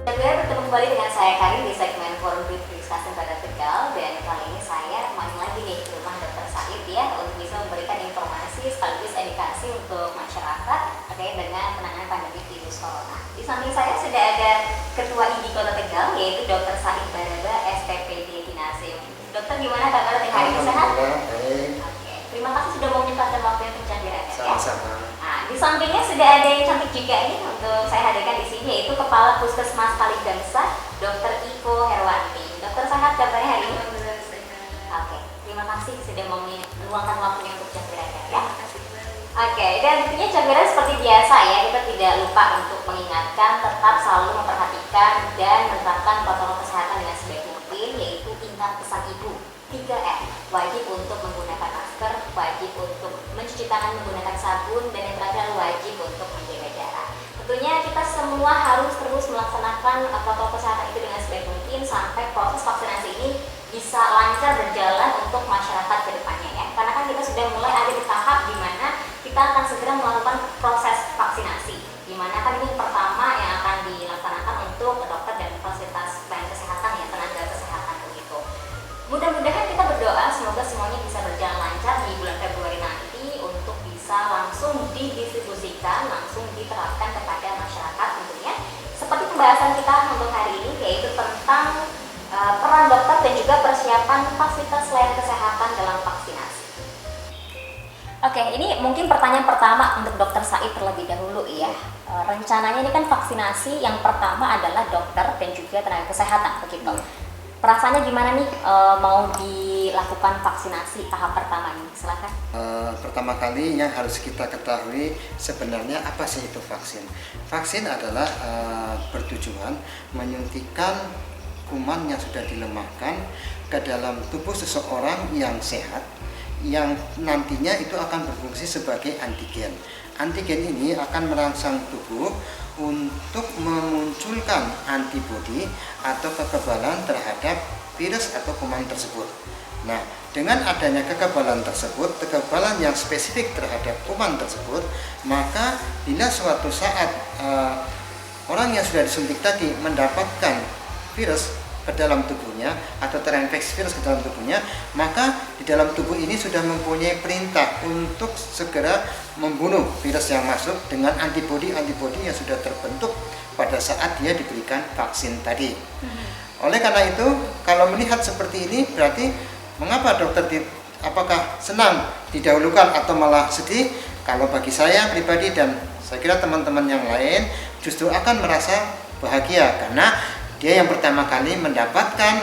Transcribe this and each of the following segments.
Saya bertemu kembali dengan saya Karin di segmen Forum Brief Discussion pada Tegal, dan kali ini saya main lagi nih ke rumah Dr. Said ya untuk bisa memberikan informasi sekaligus edukasi untuk masyarakat terkait dengan penanganan pandemi virus corona. Di samping saya sudah ada Ketua IDI Kota Tegal yaitu Dr. Said Baraba, SPPD Dinasium. Dokter, gimana kabar hari ini, sehat? Baik. Oke, terima kasih sudah mau menyempatkan waktunya untuk bicara ya. Sama-sama. Nah, di sampingnya sudah ada yang cantik juga ini untuk saya hadirkan di sini yaitu Kepala Puskesmas Kaligangsa, Dr. Iko Herwanti. Dokter, sehat kabarnya hari ini? Oke, terima kasih sudah mau meluangkan waktunya untuk Cakbiraga ya. Oke, dan tentunya Cakbiraga seperti biasa ya, kita tidak lupa untuk mengingatkan tetap selalu memperhatikan dan menerapkan protokol kesehatan dengan sebaik mungkin, yaitu ingat pesan ibu 3M, wajib untuk menggunakan masker, wajib untuk mencuci tangan menggunakan sabun, dan yang terakhir wajib untuk menjaga jarak. Tentunya kita semua harus terus melaksanakan protokol kesehatan itu dengan sebaik mungkin sampai proses vaksinasi ini bisa lancar berjalan untuk masyarakat ke depannya ya. Karena kan kita sudah mulai ada di tahap di mana kita akan segera melakukan proses vaksinasi, di mana kan ini pertama yang akan dilaksanakan untuk dokter dan fasilitas pelayanan kesehatan ya, tenaga kesehatan begitu. Mudah-mudahan kita berdoa semoga semuanya bisa berjalan lancar di bulan Februari nanti untuk bisa langsung didistribusikan, langsung diterapkan kepada masyarakat tentunya. Seperti pembahasan kita untuk hari ini yaitu tentang peran dokter dan juga persiapan fasilitas layanan kesehatan dalam vaksinasi. Oke, ini mungkin pertanyaan pertama untuk Dokter Said terlebih dahulu ya. Rencananya ini kan vaksinasi yang pertama adalah dokter dan juga tenaga kesehatan begitu. Perasaannya gimana nih mau dilakukan vaksinasi tahap pertama ini? Silakan. Pertama kali yang harus kita ketahui sebenarnya apa sih itu vaksin. Vaksin adalah bertujuan menyuntikkan kuman yang sudah dilemahkan ke dalam tubuh seseorang yang sehat, yang nantinya itu akan berfungsi sebagai antigen. Antigen ini akan merangsang tubuh untuk memunculkan antibodi atau kekebalan terhadap virus atau kuman tersebut. Nah, dengan adanya kekebalan tersebut, kekebalan yang spesifik terhadap kuman tersebut, maka bila suatu saat orang yang sudah disuntik tadi mendapatkan virus ke dalam tubuhnya atau terinfeksi virus ke dalam tubuhnya, maka di dalam tubuh ini sudah mempunyai perintah untuk segera membunuh virus yang masuk dengan antibodi-antibodi yang sudah terbentuk pada saat dia diberikan vaksin tadi. Oleh karena itu, kalau melihat seperti ini berarti mengapa dokter apakah senang didahulukan atau malah sedih? Kalau bagi saya pribadi dan saya kira teman-teman yang lain justru akan merasa bahagia karena dia yang pertama kali mendapatkan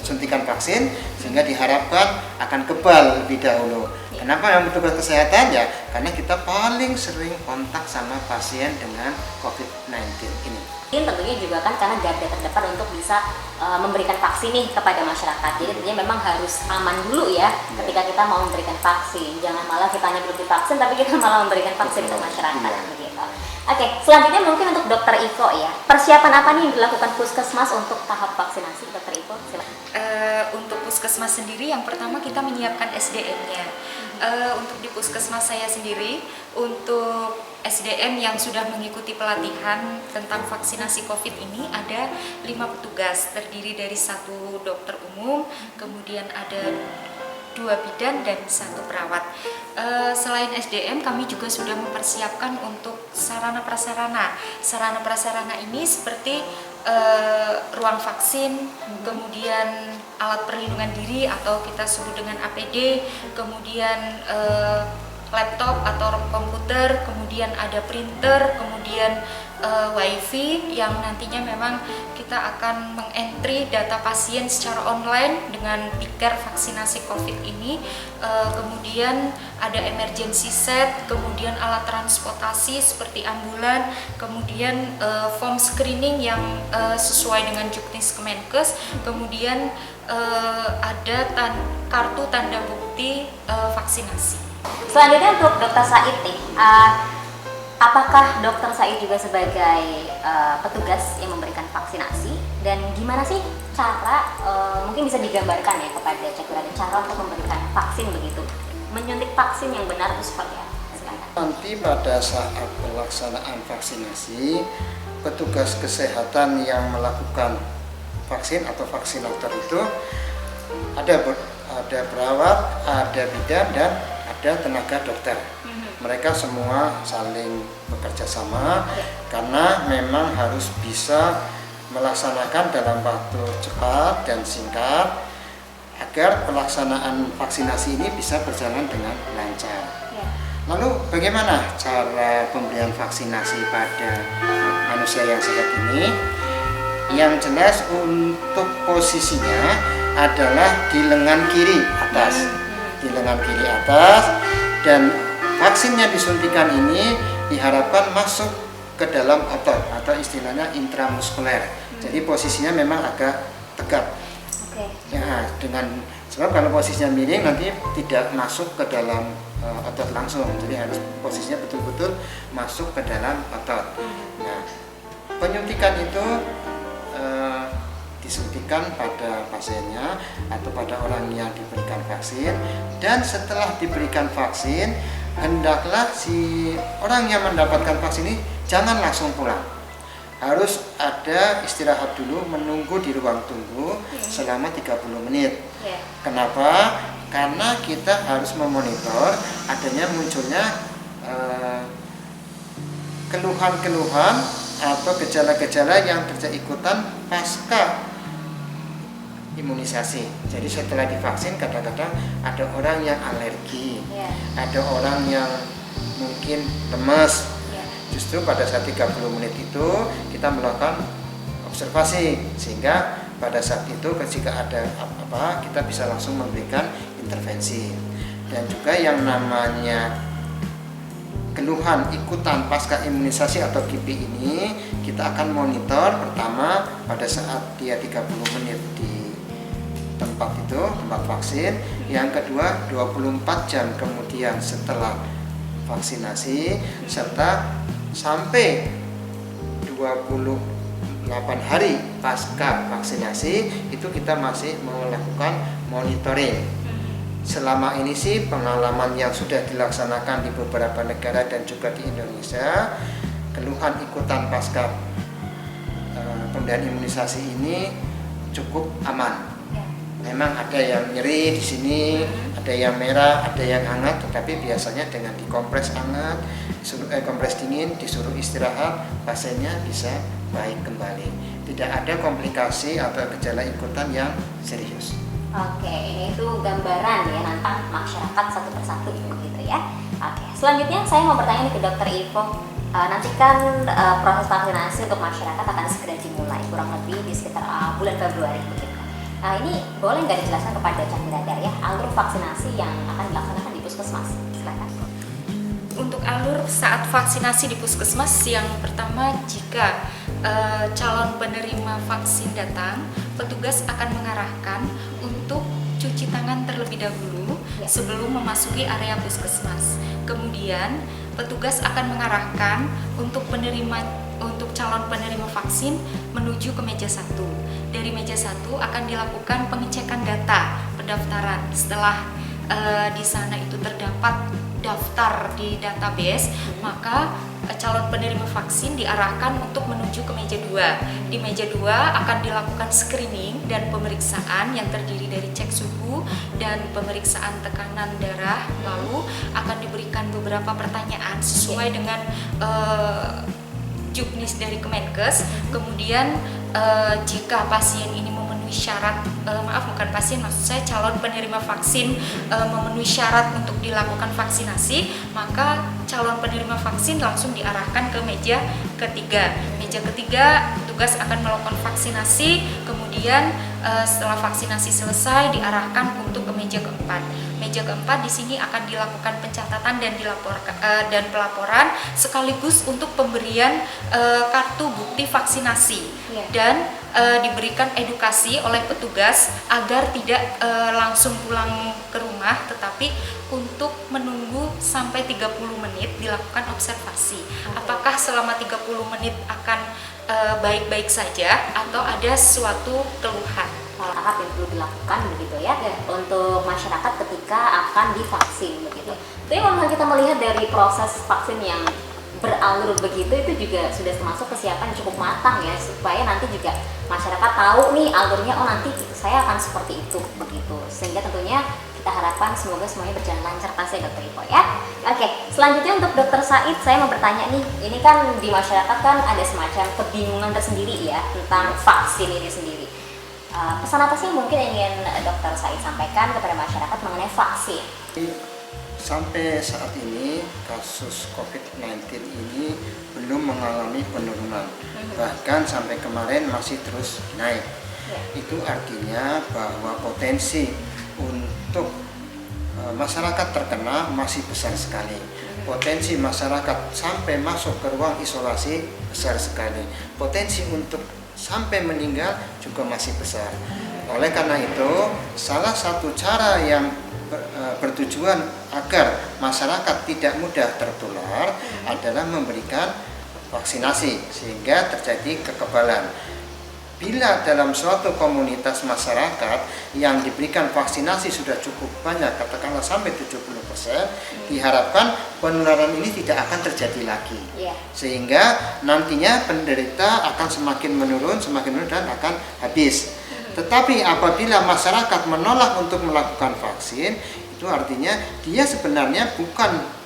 suntikan vaksin sehingga diharapkan akan kebal lebih dahulu. Kenapa yang petugas kesehatan ya? Karena kita paling sering kontak sama pasien dengan COVID-19 ini. Tentunya juga kan karena garda terdepan untuk bisa memberikan vaksin nih kepada masyarakat. Jadi tentunya memang harus aman dulu ya ketika kita mau memberikan vaksin. Jangan malah kita hanya belum divaksin tapi kita malah memberikan vaksin untuk masyarakat begitu. Oke, selanjutnya mungkin untuk Dokter Iko ya. Persiapan apa nih yang dilakukan Puskesmas untuk tahap vaksinasi, Dokter Iko? Silakan. Untuk Puskesmas sendiri yang pertama kita menyiapkan SDM-nya. Untuk di Puskesmas saya sendiri, untuk SDM yang sudah mengikuti pelatihan tentang vaksinasi COVID ini ada 5 petugas, terdiri dari 1 dokter umum, kemudian ada 2 bidan dan 1 perawat. Selain SDM, kami juga sudah mempersiapkan untuk sarana prasarana. Sarana prasarana ini seperti ruang vaksin, kemudian alat perlindungan diri atau kita sebut dengan APD, kemudian laptop atau komputer, kemudian ada printer, kemudian wifi yang nantinya memang kita akan mengentry data pasien secara online dengan piker vaksinasi COVID ini. Kemudian ada emergency set, kemudian alat transportasi seperti ambulan, kemudian form screening yang sesuai dengan Juknis Kemenkes, kemudian ada kartu tanda bukti vaksinasi. Selanjutnya untuk Dokter Said nih, apakah Dokter Said juga sebagai petugas yang memberikan vaksinasi, dan gimana sih cara mungkin bisa digambarkan ya kepada Cakbiraga cara untuk memberikan vaksin begitu, menyuntik vaksin yang benar itu seperti apa? Silakan. Nanti pada saat pelaksanaan vaksinasi, petugas kesehatan yang melakukan vaksin atau vaksinator itu ada perawat, ada bidan, dan ada tenaga dokter. Mereka semua saling bekerja sama karena memang harus bisa melaksanakan dalam waktu cepat dan singkat agar pelaksanaan vaksinasi ini bisa berjalan dengan lancar. Lalu bagaimana cara pemberian vaksinasi pada manusia yang sehat ini? Yang jelas untuk posisinya adalah di lengan kiri atas. Di lengan kiri atas, dan vaksin yang disuntikan ini diharapkan masuk ke dalam otot atau istilahnya intramuskuler. Jadi posisinya memang agak tegap. Ya, sebab kalau posisinya miring nanti tidak masuk ke dalam otot langsung, jadi harus posisinya betul-betul masuk ke dalam otot. Nah, penyuntikan itu disuntikan pada pasiennya atau pada orang yang diberikan vaksin, dan setelah diberikan vaksin hendaklah si orang yang mendapatkan vaksin ini jangan langsung pulang. Harus ada istirahat dulu, menunggu di ruang tunggu selama 30 menit. Kenapa? Karena kita harus memonitor adanya munculnya keluhan-keluhan atau gejala-gejala yang terjadi ikutan pasca imunisasi. Jadi setelah divaksin kadang-kadang ada orang yang alergi, ada orang yang mungkin lemas. Justru pada saat 30 menit itu kita melakukan observasi, sehingga pada saat itu jika ada apa-apa kita bisa langsung memberikan intervensi. Dan juga yang namanya keluhan ikutan pasca imunisasi atau KIPI ini kita akan monitor pertama pada saat dia 30 menit di tempat vaksin, yang kedua 24 jam kemudian setelah vaksinasi, serta sampai 28 hari pasca vaksinasi itu kita masih melakukan monitoring. Selama ini sih pengalaman yang sudah dilaksanakan di beberapa negara dan juga di Indonesia, keluhan ikutan pasca pemberian imunisasi ini cukup aman. Memang ada yang nyeri di sini, ada yang merah, ada yang hangat, tetapi biasanya dengan dikompres hangat, kompres dingin, disuruh istirahat, pasiennya bisa baik kembali. Tidak ada komplikasi atau gejala ikutan yang serius. Oke, ini itu gambaran ya tentang masyarakat satu persatu begitu ya. Oke, selanjutnya saya mau bertanya ke Dokter Ivo. Nanti kan proses vaksinasi untuk masyarakat akan segera dimulai, kurang lebih di sekitar bulan Februari begitu. Nah, ini boleh nggak dijelaskan kepada Chandra ya alur vaksinasi yang akan dilaksanakan di puskesmas? Silakan. Untuk alur saat vaksinasi di puskesmas, yang pertama jika calon penerima vaksin datang, petugas akan mengarahkan untuk cuci tangan terlebih dahulu sebelum memasuki area puskesmas. Kemudian petugas akan mengarahkan untuk calon penerima vaksin menuju ke meja 1. Dari meja 1 akan dilakukan pengecekan data pendaftaran. Setelah di sana itu terdapat daftar di database, maka calon penerima vaksin diarahkan untuk menuju ke meja 2. Di meja 2 akan dilakukan screening dan pemeriksaan yang terdiri dari cek suhu dan pemeriksaan tekanan darah. Lalu akan diberikan beberapa pertanyaan sesuai dengan juknis dari Kemenkes. Kemudian jika pasien ini memenuhi syarat, maksud saya calon penerima vaksin memenuhi syarat untuk dilakukan vaksinasi, maka calon penerima vaksin langsung diarahkan ke meja ketiga. Meja ketiga, petugas akan melakukan vaksinasi, kemudian setelah vaksinasi selesai diarahkan untuk ke meja keempat. Meja keempat di sini akan dilakukan pencatatan dan pelaporan sekaligus untuk pemberian kartu bukti vaksinasi dan diberikan edukasi oleh petugas agar tidak langsung pulang ke rumah, tetapi untuk menunggu sampai 30 menit dilakukan observasi. Apakah selama 30 menit akan baik-baik saja atau ada suatu keluhan. tahap yang perlu dilakukan begitu ya untuk masyarakat ketika akan divaksin begitu. Tapi kalau kita melihat dari proses vaksin yang beralur begitu itu juga sudah termasuk kesiapan yang cukup matang ya, supaya nanti juga masyarakat tahu nih alurnya, oh nanti saya akan seperti itu begitu, sehingga tentunya kita harapkan semoga semuanya berjalan lancar ya Dokter Ivo ya. Oke, selanjutnya untuk Dokter Said, saya mau bertanya nih, ini kan di masyarakat kan ada semacam kebingungan tersendiri ya tentang vaksin ini sendiri. Pesan apa sih mungkin ingin Dokter Said sampaikan kepada masyarakat mengenai vaksin? Sampai saat ini kasus COVID-19 ini belum mengalami penurunan, bahkan sampai kemarin masih terus naik. Itu artinya bahwa potensi untuk masyarakat terkena masih besar sekali. Potensi masyarakat sampai masuk ke ruang isolasi besar sekali. Potensi untuk sampai meninggal juga masih besar. Oleh karena itu, salah satu cara yang bertujuan agar masyarakat tidak mudah tertular adalah memberikan vaksinasi sehingga terjadi kekebalan. Bila dalam suatu komunitas masyarakat yang diberikan vaksinasi sudah cukup banyak, katakanlah sampai 70%, diharapkan penularan ini tidak akan terjadi lagi. Sehingga nantinya penderita akan semakin menurun dan akan habis. Tetapi apabila masyarakat menolak untuk melakukan vaksin, itu artinya dia sebenarnya bukan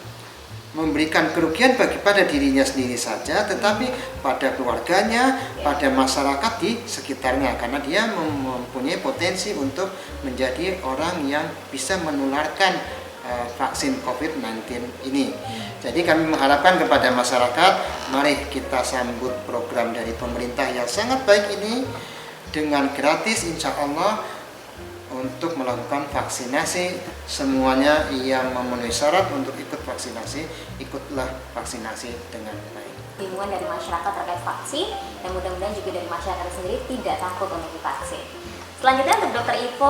memberikan kerugian pada dirinya sendiri saja, tetapi pada keluarganya, pada masyarakat di sekitarnya, karena dia mempunyai potensi untuk menjadi orang yang bisa menularkan vaksin COVID-19 ini. Jadi kami mengharapkan kepada masyarakat, mari kita sambut program dari pemerintah yang sangat baik ini dengan gratis insya Allah untuk melakukan vaksinasi. Semuanya yang memenuhi syarat untuk ikut vaksinasi, ikutlah vaksinasi dengan baik. Bingungan dari masyarakat terkait vaksin, dan mudah-mudahan juga dari masyarakat sendiri tidak takut untuk divaksin. Selanjutnya untuk Dokter Ivo,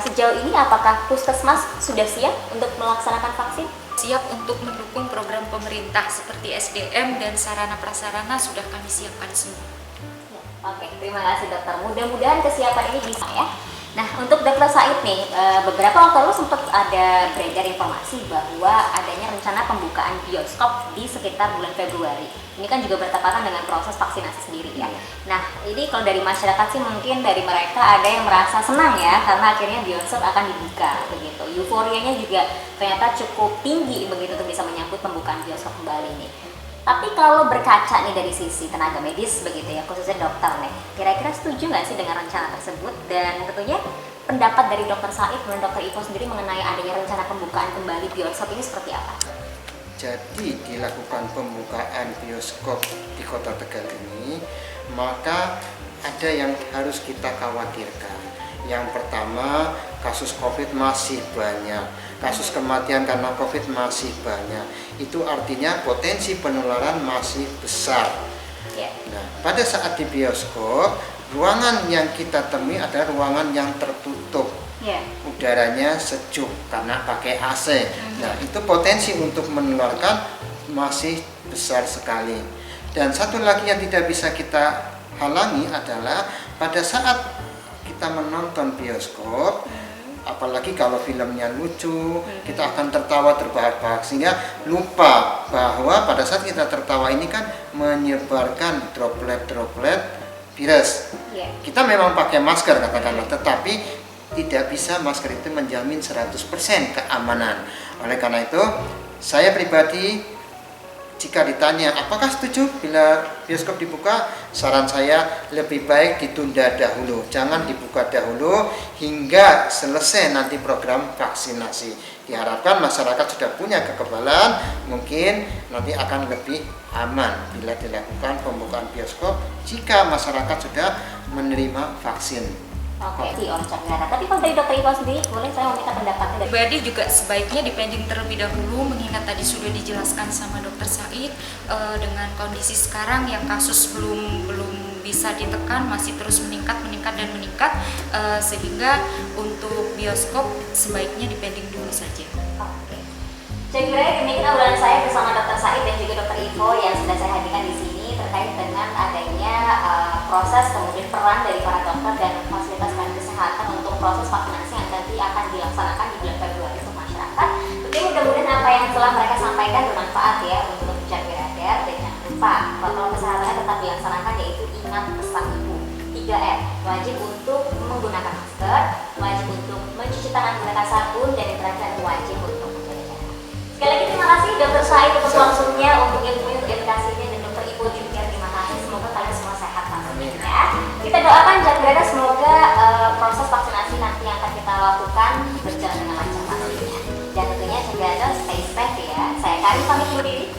sejauh ini apakah Puskesmas sudah siap untuk melaksanakan vaksin? Siap untuk mendukung program pemerintah seperti SDM dan sarana prasarana sudah kami siapkan semua. Oke, terima kasih dokter. Mudah-mudahan kesiapan ini bisa ya. Nah, untuk Dokter Said nih, beberapa waktu lalu sempat ada beredar informasi bahwa adanya rencana pembukaan bioskop di sekitar bulan Februari. Ini kan juga bertepatan dengan proses vaksinasi sendiri ya. Nah, ini kalau dari masyarakat sih mungkin dari mereka ada yang merasa senang ya, karena akhirnya bioskop akan dibuka begitu. Euforianya juga ternyata cukup tinggi begitu untuk bisa menyambut pembukaan bioskop kembali nih. Tapi kalau berkaca nih dari sisi tenaga medis begitu ya, khususnya dokter nih, kira-kira setuju nggak sih dengan rencana tersebut? Dan tentunya pendapat dari Dokter Said dan Dokter Ivo sendiri mengenai adanya rencana pembukaan kembali bioskop ini seperti apa? Jadi dilakukan pembukaan bioskop di Kota Tegal ini, maka ada yang harus kita khawatirkan. Yang pertama, kasus COVID masih banyak, kasus kematian karena COVID masih banyak. Itu artinya potensi penularan masih besar. Nah, pada saat di bioskop, ruangan yang kita temui adalah ruangan yang tertutup. Udaranya sejuk karena pakai AC. Nah, itu potensi untuk menularkan masih besar sekali. Dan satu lagi yang tidak bisa kita halangi adalah pada saat kita menonton bioskop, apalagi kalau filmnya lucu, kita akan tertawa terbahak-bahak sehingga lupa bahwa pada saat kita tertawa ini kan menyebarkan droplet-droplet virus. Kita memang pakai masker katakanlah, tetapi tidak bisa masker itu menjamin 100% keamanan. Oleh karena itu, saya pribadi jika ditanya apakah setuju bila bioskop dibuka, saran saya lebih baik ditunda dahulu, jangan dibuka dahulu hingga selesai nanti program vaksinasi. Diharapkan masyarakat sudah punya kekebalan, mungkin nanti akan lebih aman bila dilakukan pembukaan bioskop jika masyarakat sudah menerima vaksin. Oke, tapi kalau dari Dokter Ivo sendiri, boleh saya meminta pendapatnya dari Pribadi juga sebaiknya dipending terlebih dahulu, mengingat tadi sudah dijelaskan sama Dokter Said dengan kondisi sekarang yang kasus belum bisa ditekan, masih terus meningkat sehingga untuk bioskop sebaiknya dipending dulu saja. Oke. Saya kira demikian obrolan saya bersama Dokter Said dan juga Dokter Ivo yang sudah saya hadirkan di sini terkait dengan adanya proses kemudian peran dari para dokter dan fasilitas kesehatan protokol kesehatannya tetap dilaksanakan, yaitu ingat pesan ibu 3M, wajib untuk menggunakan masker, wajib untuk mencuci tangan menggunakan sabun, dan yang terakhir wajib untuk menjaga jarak. Sekali lagi terima kasih Dokter Said untuk langsungnya, untuk ilmu edukasinya, dan Dokter Ivo juga terima kasih. Semoga kalian semua sehat pastinya. Kita doakan Jakbrana semoga proses vaksinasi nanti yang akan kita lakukan berjalan dengan lancar pastinya. Dan tentunya jaga stay safe ya. Saya Karin pamit undur diri.